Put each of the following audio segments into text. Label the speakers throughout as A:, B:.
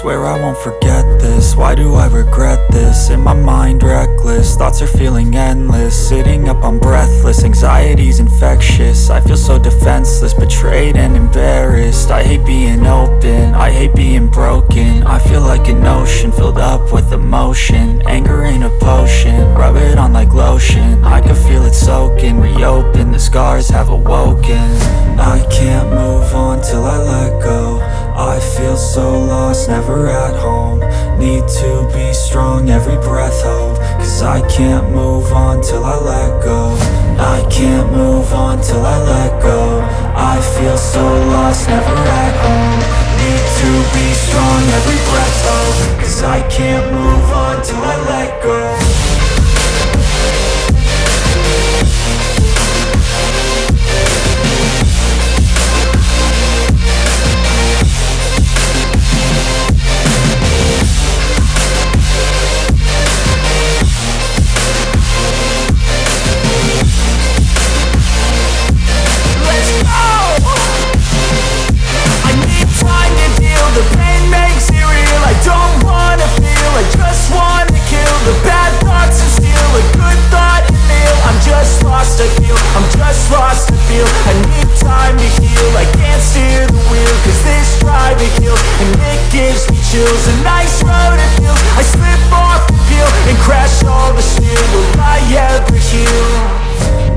A: Swear I won't forget this, why do I regret this? In my mind reckless, thoughts are feeling endless. Sitting up I'm breathless, anxiety's infectious. I feel so defenseless, betrayed and embarrassed. I hate being open, I hate being broken. I feel like an ocean filled up with emotion. Anger ain't a potion, rub it on like lotion. I can feel it soaking, reopen, the scars have awoken. I can't move on till I let go. I feel so lost, never at home. Need to be strong, every breath hold. Cause I can't move on till I let go. I can't move on till I let go. I feel so lost, never at home. Need to be strong, every breath hold. Cause I can't move on till I let go.
B: The pain makes it real, I don't wanna feel, I just wanna kill the bad thoughts and steal a good thought and feel. I'm just lost, I feel, I'm just lost, I feel. I need time to heal, I can't steer the wheel. Cause this drive it kills, and it gives me chills. A nice road it feels, I slip off the peel and crash all the steel. Will I ever heal?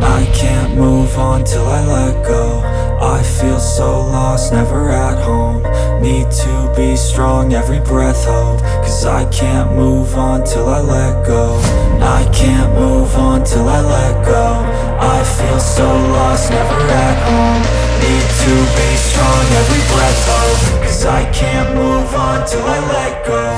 A: I can't move on till I let go. I feel so lost, never at home. Need to be strong, every breath hold. Cause I can't move on till I let go. I can't move on till I let go. I feel so lost, never at home. Need to be strong, every breath hold. Cause I can't move on till I let go.